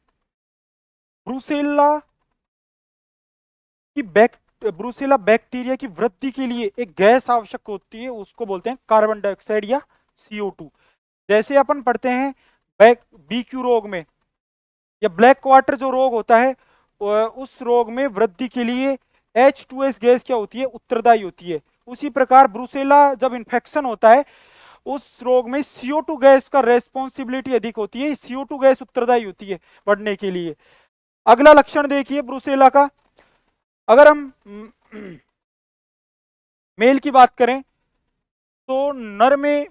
ब्रुसेल्ला की ब्रुसेला बैक्टीरिया की वृद्धि के लिए एक गैस आवश्यक होती है, उसको बोलते हैं कार्बन डाइऑक्साइड या CO2। जैसे अपन पढ़ते हैं BQ रोग में या ब्लैक क्वार्टर जो रोग होता है, उस रोग में वृद्धि के लिए H2S गैस क्या होती है, उत्तरदायी होती है। उसी प्रकार ब्रुसेला जब इन्फेक्शन होता है उस रोग में CO2 गैस का रेस्पॉन्सिबिलिटी अधिक होती है, CO2 गैस उत्तरदायी होती है बढ़ने के लिए। अगला लक्षण देखिए ब्रुसेला का, अगर हम मेल की बात करें तो नर में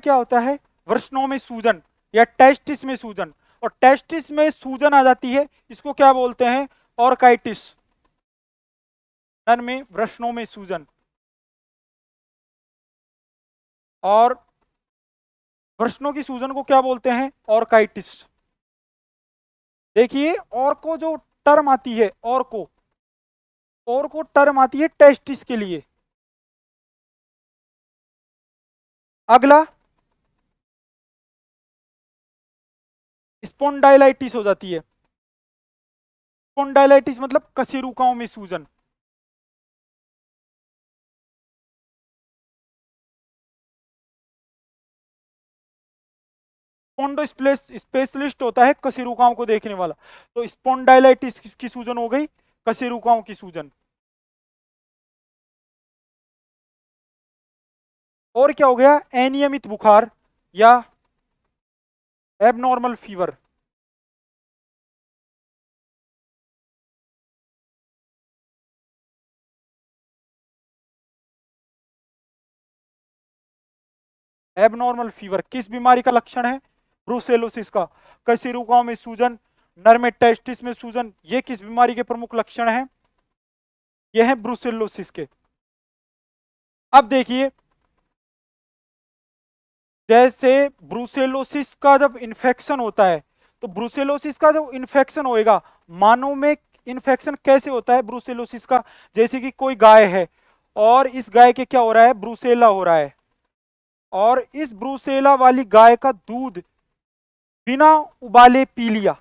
क्या होता है, वृषणों में सूजन या टेस्टिस में सूजन। और टेस्टिस में सूजन आ जाती है, इसको क्या बोलते हैं, ऑर्काइटिस। नर में वृषणों में सूजन। और वृषणों की सूजन को क्या बोलते हैं, ऑर्काइटिस। देखिए और को जो टर्म आती है, और को टर्म आती है टेस्टिस के लिए। अगला स्पोंडाइलाइटिस हो जाती है। स्पोंडाइलाइटिस मतलब कशेरुकाओं में सूजन। स्पोंडो स्पेशलिस्ट होता है कशेरुकाओं को देखने वाला। तो स्पोंडाइलाइटिस किसकी सूजन हो गई, कशेरुकाओं की सूजन। और क्या हो गया, अनियमित बुखार या एबनॉर्मल फीवर। एबनॉर्मल फीवर किस बीमारी का लक्षण है, ब्रुसेलोसिस का। कशेरुकाओं में सूजन, नर में टेस्टिस में सूजन, ये किस बीमारी के प्रमुख लक्षण हैं, ये हैं ब्रुसेलोसिस के। अब देखिए जैसे ब्रुसेलोसिस का जब इन्फेक्शन होता है, तो ब्रुसेलोसिस का जो इन्फेक्शन होएगा, मानव में इन्फेक्शन कैसे होता है ब्रुसेलोसिस का। जैसे कि कोई गाय है और इस गाय के क्या हो रहा है, ब्रुसेला हो रहा है। और इस ब्रुसेला वाली गाय का दूध बिना उबाले पी लिया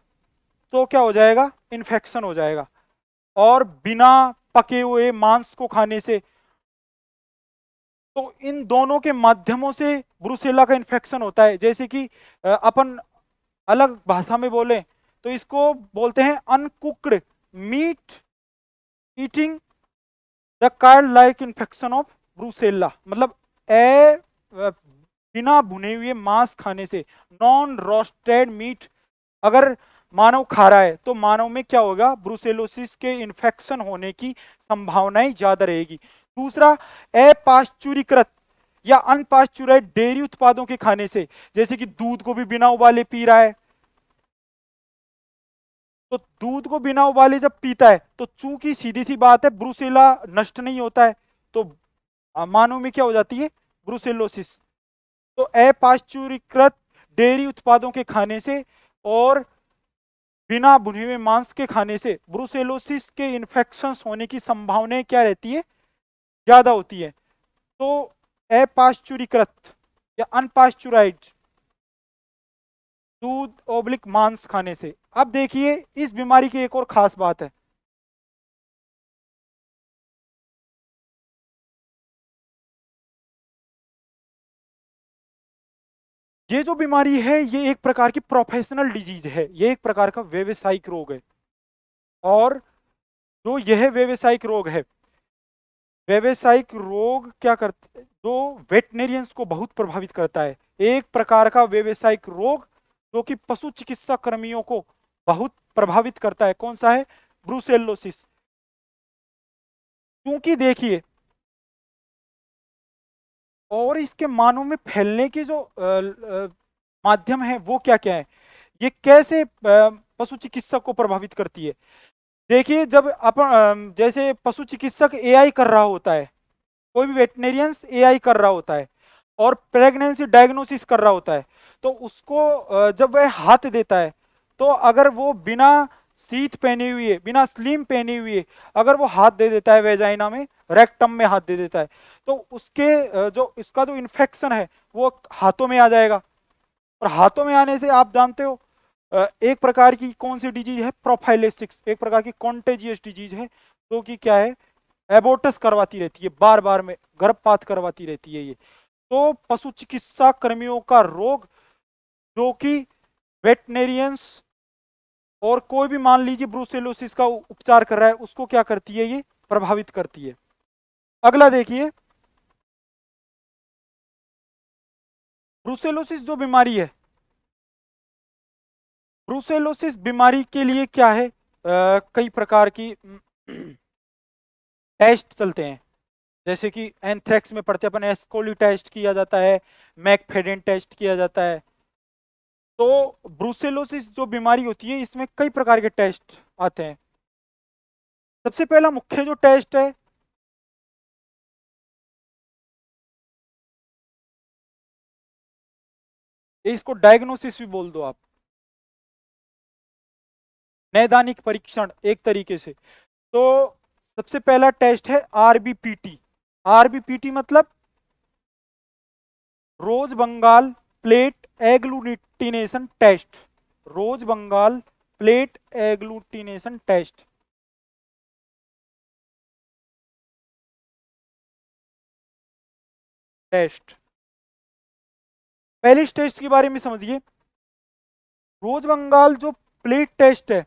तो क्या हो जाएगा, इन्फेक्शन हो जाएगा। और बिना पके हुए मांस को खाने से, तो इन दोनों के माध्यमों से ब्रुसेला का इन्फेक्शन होता है। जैसे कि अपन अलग भाषा में बोले तो इसको बोलते हैं uncooked meat eating the card like infection of Brucella. मतलब बिना भुने हुए मांस खाने से, नॉन रोस्टेड मीट अगर मानव खा रहा है तो मानव में क्या होगा, ब्रुसेलोसिस के इन्फेक्शन होने की संभावनाएं ज्यादा रहेगी। दूसरा, अपाश्चुरीकृत या अनपाश्चुराइज्ड डेयरी उत्पादों के खाने से, जैसे कि दूध को भी बिना उबाले पी रहा है, तो दूध को बिना उबाले जब पीता है तो चूंकि सीधी सी बात है ब्रुसेला नष्ट नहीं होता है, तो मानव में क्या हो जाती है, ब्रुसेलोसिस। तो अपाश्चुरीकृत डेयरी उत्पादों के खाने से और बिना भुने हुए मांस के खाने से ब्रुसेलोसिस के इन्फेक्शन होने की संभावनाएं क्या रहती है, ज्यादा होती है। तो अपाश्चुरीकृत या अनपाश्चुराइज्ड दूध ओब्लिक मांस खाने से। अब देखिए इस बीमारी की एक और खास बात है। ये जो बीमारी है ये एक प्रकार की प्रोफेशनल डिजीज है, ये एक प्रकार का व्यावसायिक रोग है। और जो यह व्यावसायिक रोग है, व्यावसायिक रोग क्या करता है, जो वेटनेरियंस को बहुत प्रभावित करता है। एक प्रकार का व्यावसायिक रोग जो कि पशु चिकित्सा कर्मियों को बहुत प्रभावित करता है। कौन सा है? ब्रूसेलोसिस। क्योंकि देखिए, और इसके मानव में फैलने के जो माध्यम है वो क्या क्या है, ये कैसे पशु चिकित्सक को प्रभावित करती है। देखिए, जब अपन जैसे पशु चिकित्सक एआई कर रहा होता है, कोई भी वेटनेरियंस एआई कर रहा होता है और प्रेगनेंसी डायग्नोसिस कर रहा होता है, तो उसको जब वह हाथ देता है, तो अगर वो बिना सीथ पहने हुए, बिना स्लीम पहने हुए अगर वो हाथ दे देता है वेजाइना में, रेक्टम में हाथ दे देता है, तो उसके जो इसका जो इन्फेक्शन है वो हाथों में आ जाएगा। और हाथों में आने से आप जानते हो एक प्रकार की कौन सी डिजीज है? प्रोफाइलेसिस, एक प्रकार की कॉन्टेजियस डिजीज है, जो कि क्या है, एबोर्टस करवाती रहती है, बार बार में गर्भपात करवाती रहती है ये। तो पशु चिकित्सा कर्मियों का रोग, जो कि वेटनेरियंस और कोई भी मान लीजिए ब्रूसेलोसिस का उपचार कर रहा है, उसको क्या करती है, ये प्रभावित करती है। अगला देखिए, ब्रूसेलोसिस जो बीमारी है, ब्रूसेलोसिस बीमारी के लिए क्या है, कई प्रकार की टेस्ट चलते हैं। जैसे कि एंथ्रेक्स में पढ़ते अपन, एस्कोली टेस्ट किया जाता है, मैकफेडेन टेस्ट किया जाता है। तो ब्रूसेलोसिस जो बीमारी होती है, इसमें कई प्रकार के टेस्ट आते हैं। सबसे पहला मुख्य जो टेस्ट है, इसको डायग्नोसिस भी बोल दो आप, नैदानिक परीक्षण एक तरीके से। तो सबसे पहला टेस्ट है आरबीपीटी। आरबीपीटी मतलब rose Bengal plate agglutination test. Rose Bengal plate agglutination test. Test, पहले इस टेस्ट के बारे में समझिए। रोज बंगाल जो प्लेट टेस्ट है,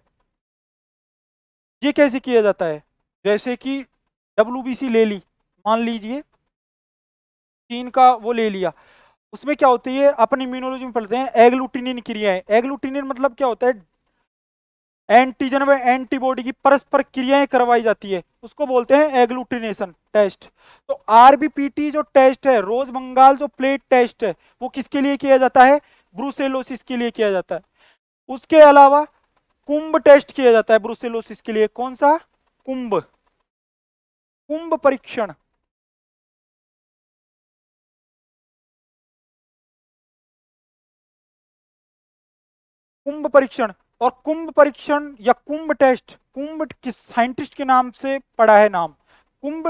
ये कैसे किया जाता है? जैसे कि डब्ल्यूबीसी ले ली, मान लीजिए चीन का वो ले लिया। उसमें क्या होती है, अपन इम्यूनोलॉजी में पढ़ते हैं एग्लूटिनिन क्रियाएं। एग्लूटिनिन मतलब क्या होता है, एंटीजन व एंटीबॉडी की परस्पर क्रियाएं करवाई जाती है, उसको बोलते हैं एग्लूटिनेशन टेस्ट। तो आरबीपीटी जो टेस्ट है, रोज बंगाल जो प्लेट टेस्ट है, वो किसके लिए किया जाता है? ब्रूसेलोसिस के लिए किया जाता है। उसके अलावा कुंभ टेस्ट किया जाता है ब्रूसेलोसिस के लिए। कौन सा? कुंभ, कुंभ परीक्षण। कुंभ परीक्षण, और कुंभ परीक्षण या कुंभ टेस्ट, कुंभ किस साइंटिस्ट के नाम से पड़ा है नाम? कुंभ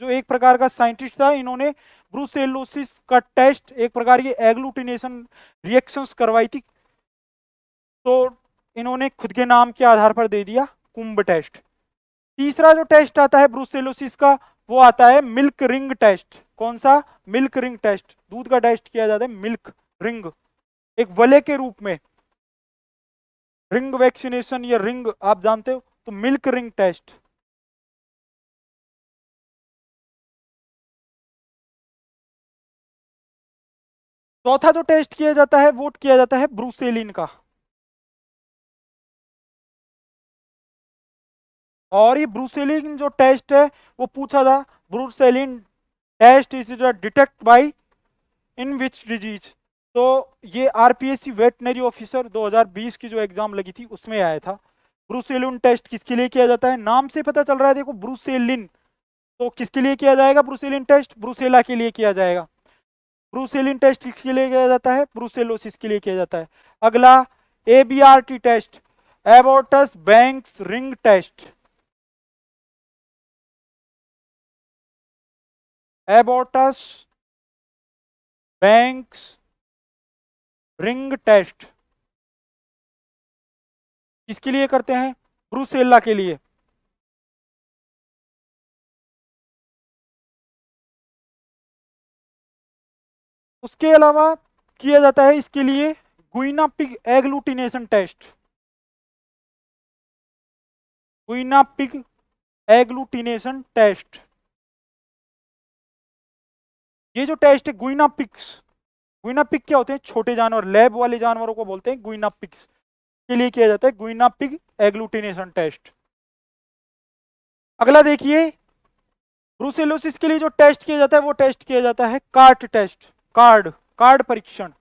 जो एक प्रकार का साइंटिस्ट था, इन्होंने ब्रूसेलोसिस का टेस्ट, एक प्रकार की एग्लूटिनेशन रिएक्शंस करवाई थी, तो इन्होंने खुद के नाम के आधार पर दे दिया कुंभ टेस्ट। तीसरा जो टेस्ट आता है ब्रूसेलोसिस का, वो आता है मिल्क रिंग टेस्ट। कौन सा? Milk ring test. दूध का टेस्ट किया जाता है मिल्क रिंग, एक वलय के रूप में। रिंग वैक्सीनेशन या रिंग आप जानते हो, तो मिल्क रिंग टेस्ट। चौथा जो टेस्ट किया जाता है वो किया जाता है ब्रूसेलिन का। और ये ब्रूसेलिन जो टेस्ट है, वो पूछा था, brucellin test is detect by in which disease. तो ये आरपीएससी वेटनरी ऑफिसर 2020 की जो एग्जाम लगी थी उसमें आया था। ब्रूसेलिन टेस्ट किसके लिए किया जाता है? नाम से पता चल रहा है, देखो ब्रूसेलिन। तो किसके लिए किया जाएगा ब्रूसेलिन टेस्ट? ब्रूसेला के लिए किया जाएगा। ब्रूसेलिन टेस्ट किसके लिए किया जाता है? ब्रूसेलोसिस के लिए किया जाता है। अगला ABRT test, abortus bang's ring test. Abortus bang's ring test किसके लिए करते हैं? ब्रूसेल्ला के लिए। उसके अलावा किया जाता है इसके लिए guinea pig agglutination test. Guinea pig agglutination test, ये जो टेस्ट है गुइना पिग्स, गुइना पिग क्या होते हैं? छोटे जानवर, लैब वाले जानवरों को बोलते हैं गुइना पिग्स, के लिए किया जाता है गुइना पिग एग्लूटिनेशन टेस्ट। अगला देखिए, ब्रूसेलोसिस के लिए जो टेस्ट किया जाता है वो टेस्ट किया जाता है कार्ट टेस्ट, कार्ड कार्ड परीक्षण।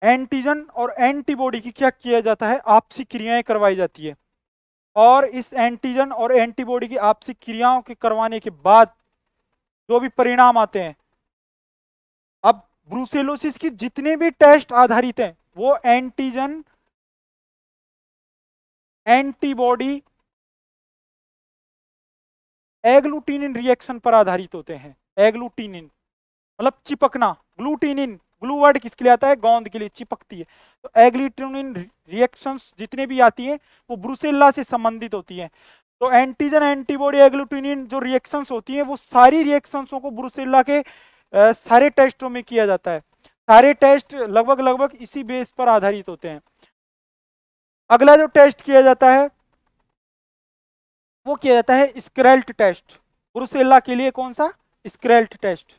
एंटीजन और एंटीबॉडी की क्या किया जाता है? आपसी क्रियाएं करवाई जाती है, और इस एंटीजन और एंटीबॉडी की आपसी क्रियाओं के करवाने के बाद जो भी परिणाम आते हैं, अब ब्रूसेलोसिस की जितने भी टेस्ट आधारित हैं वो एंटीजन, एंटीबॉडी, एग्लूटिनिन रिएक्शन पर आधारित होते हैं। एग्लूटिनिन मतलब चिपकना, ग्लूटिनिन, ग्लू वर्ड किसके लिए आता है? गोंद के लिए, चिपकती है। तो एग्लूटिनिन रिएक्शंस जितने भी आती हैं वो ब्रूसेल्ला से संबंधित होती हैं। तो एंटीजन, एंटीबॉडी, एग्लूटिनिन जो रिएक्शंस होती हैं वो सारी रिएक्शंसों को ब्रूसेल्ला के सारे टेस्टों में किया जाता है। सारे टेस्ट लगभग लगभग इसी बेस पर आधारित होते हैं। अगला जो टेस्ट किया जाता है वो किया जाता है स्क्रेल्ट टेस्ट। ब्रूसेल्ला के लिए कौन सा? स्क्रेल्ट टेस्ट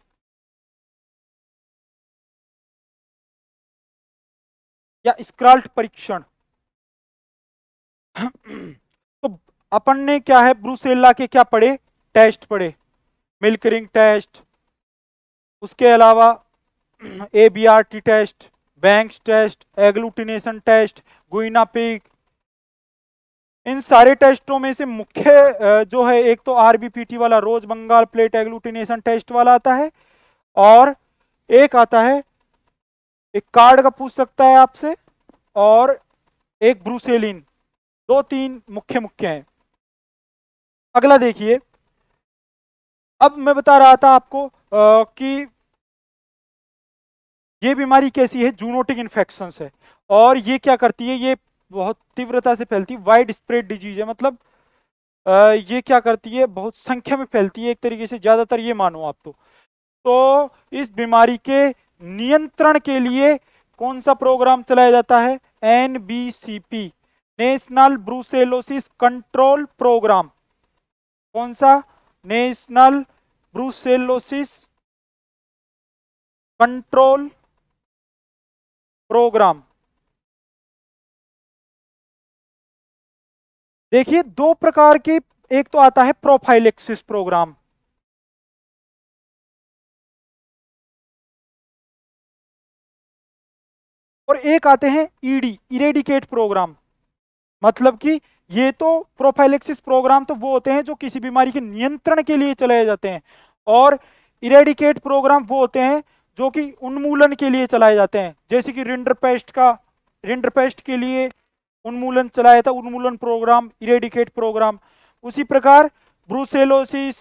या स्क्राल्ट परीक्षण। तो अपन ने क्या है, ब्रूसेल्ला के क्या पढ़े? टेस्ट पढ़े, मिल्क-रिंग टेस्ट, उसके अलावा ABRT test, bang's test, agglutination test, guinea pig. इन सारे टेस्टों में से मुख्य जो है, एक तो RBPT वाला, रोज बंगाल प्लेट एग्लूटिनेशन टेस्ट वाला आता है, और एक आता है, एक कार्ड का पूछ सकता है आपसे, और एक ब्रूसेलिन। दो तीन मुख्य मुख्य हैं। अगला देखिए, अब मैं बता रहा था आपको कि ये बीमारी कैसी है? जूनोटिक इन्फेक्शन है, और ये क्या करती है? ये बहुत तीव्रता से फैलती है, वाइड स्प्रेड डिजीज है। मतलब ये क्या करती है? बहुत संख्या में फैलती है, एक तरीके से, ज्यादातर ये मानो आप तो इस बीमारी के नियंत्रण के लिए कौन सा प्रोग्राम चलाया जाता है? NBCP, national brucellosis control programme. कौन सा? National brucellosis control programme. देखिए, दो प्रकार के, एक तो आता है प्रोफाइलेक्सिस प्रोग्राम, और एक आते हैं ED, इरेडिकेट प्रोग्राम। मतलब कि ये तो प्रोफाइलेक्सिस प्रोग्राम तो वो होते हैं जो किसी बीमारी के नियंत्रण के लिए चलाए जाते हैं, और इरेडिकेट प्रोग्राम वो होते हैं जो कि उन्मूलन के लिए चलाए जाते हैं। जैसे कि रिंडरपेस्ट का, रिंडरपेस्ट के लिए उन्मूलन चलाया था, उन्मूलन प्रोग्राम, इरेडिकेट प्रोग्राम। उसी प्रकार ब्रूसेलोसिस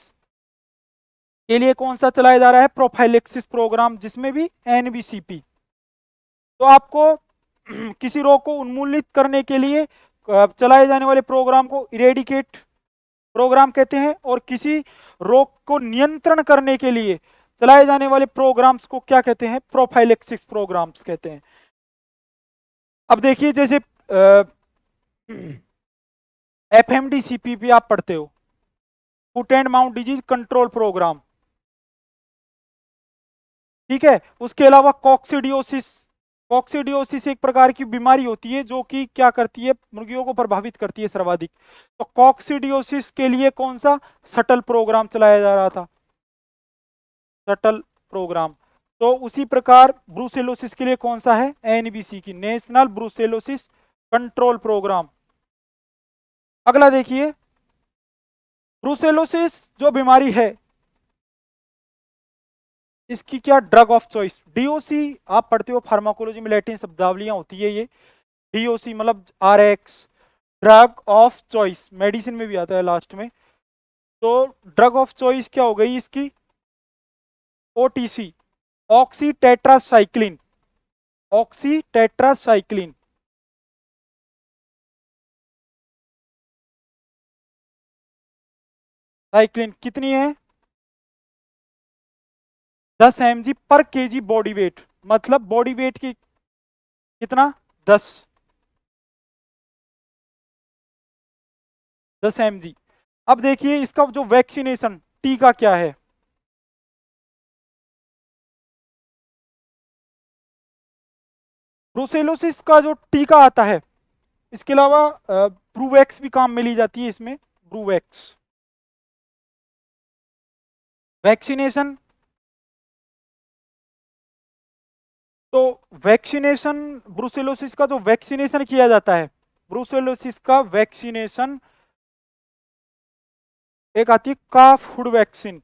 के लिए कौन सा चलाया जा रहा है? प्रोफाइलेक्सिस प्रोग्राम, जिसमें भी NBCP। तो आपको किसी रोग को उन्मूलित करने के लिए चलाए जाने वाले प्रोग्राम को इरेडिकेट प्रोग्राम कहते हैं, और किसी रोग को नियंत्रण करने के लिए चलाए जाने वाले प्रोग्राम्स को क्या कहते हैं? प्रोफाइलेक्सिस प्रोग्राम्स कहते हैं। अब देखिए, जैसे FMDCP आप पढ़ते हो, foot and mouth disease control programme, ठीक है। उसके अलावा कॉक्सिडियोसिस, कॉक्सिडियोसिस एक प्रकार की बीमारी होती है जो कि क्या करती है? मुर्गियों को प्रभावित करती है सर्वाधिक। तो कॉक्सिडियोसिस के लिए कौन सा शटल प्रोग्राम चलाया जा रहा था? Shuttle programme. तो उसी प्रकार ब्रूसेलोसिस के लिए कौन सा है? NBC की, नेशनल ब्रूसेलोसिस कंट्रोल प्रोग्राम। अगला देखिए, ब्रूसेलोसिस जो बीमारी है इसकी क्या ड्रग ऑफ चॉइस? DOC आप पढ़ते हो, फार्माकोलॉजी में लैटिन शब्दावलियां होती है ये। DOC मतलब RX, drug of choice, medicine में भी आता है लास्ट में। तो ड्रग ऑफ चॉइस क्या हो गई इसकी? OTC, oxy tetracycline. Oxy tetracycline. Cyclin कितनी है? 10 mg पर केजी बॉडी वेट, मतलब बॉडी वेट की कितना? 10 mg। अब देखिए इसका जो वैक्सीनेशन टीका क्या है। ब्रुसेलोसिस का जो टीका आता है, इसके अलावा ब्रूवैक्स भी काम में ली जाती है इसमें, ब्रूवैक्स। वैक्सीनेशन, तो वैक्सीनेशन ब्रुसेलोसिस का जो वैक्सीनेशन किया जाता है, ब्रुसेलोसिस का वैक्सीनेशन, एक आती है काफ फूड वैक्सीन।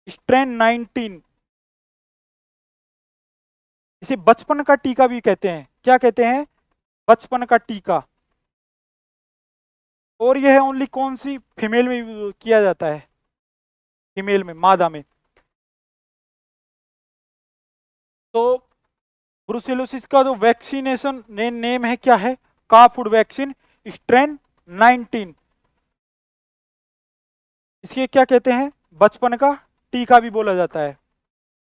स्ट्रेन 19, इसे बचपन का टीका भी कहते हैं। क्या कहते हैं? बचपन का टीका। और यह ओनली कौन सी फीमेल में किया जाता है? फीमेल में, मादा में। तो ब्रुसेलोसिस का जो वैक्सीनेशन नेम है क्या है? का फूड वैक्सीन स्ट्रेन 19। इसके क्या कहते हैं? बचपन का टीका भी बोला जाता है।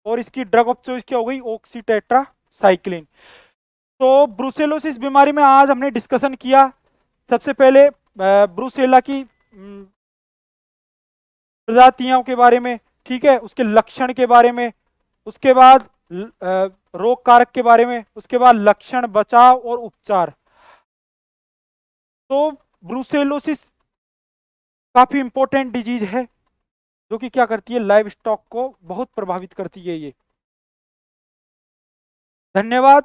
और इसकी ड्रग ऑफ चॉइस क्या हो गई? ऑक्सीटेट्रासाइक्लिन। तो ब्रुसेलोसिस बीमारी में आज हमने डिस्कशन किया सबसे पहले ब्रुसेला की प्रजातियों के बारे में, ठीक है, उसके लक्षण के बारे में, उसके बाद रोग कारक के बारे में, उसके बाद लक्षण, बचाव और उपचार। तो ब्रुसेलोसिस काफी इंपॉर्टेंट डिजीज है, जो कि क्या करती है? लाइव स्टॉक को बहुत प्रभावित करती है ये। धन्यवाद।